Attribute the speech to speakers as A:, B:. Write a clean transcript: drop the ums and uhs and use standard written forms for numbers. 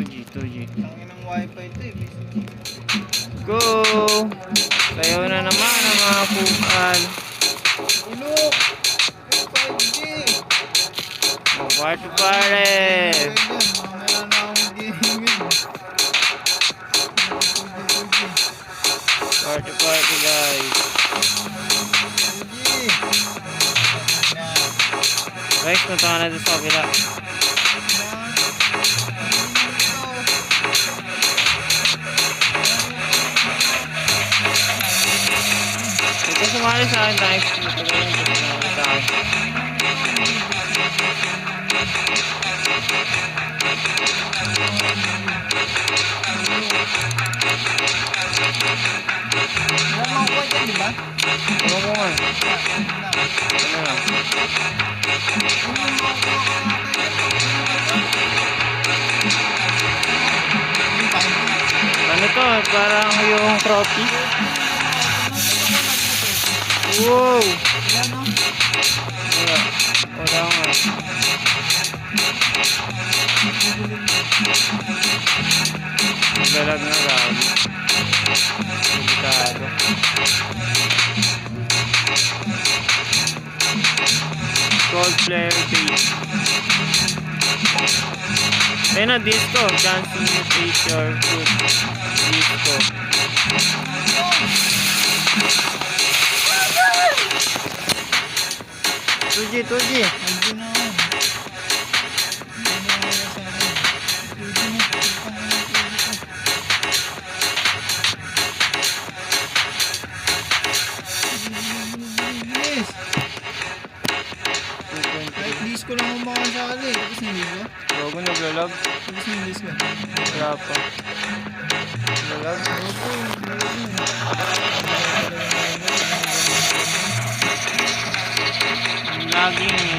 A: 2G, 2G.
B: Tangin ng wifi ito eh.
A: Go! Sayaw na naman ang mga kupal.
B: Ulok! 5G!
A: Party party!
B: Mamaya na akong gaming.
A: Party party guys.
B: 2G!
A: Guys, punta ka na doon sa kabila. Ito sumali sa akin tayo. Ito na yung sumali sa akin.
B: Wala mga kuha dyan, di ba?
A: Ewan ko nga. Ano lang. Ano to? Parang yung trophy. Wow!
B: Ayan no?
A: Wala. Wala nga. Naglalag na lang. Delikado. Gold player page. Ayun na, disco. Chance to mutate your food. Disco. Tuji, tuji.
B: Hindi na ako. Bilis! Kahit disco lang ang makasakali. Tapos hindi ko.
A: Bago naglalag.
B: Tapos hindi disco.
A: Wala pa. Naglalag. Laging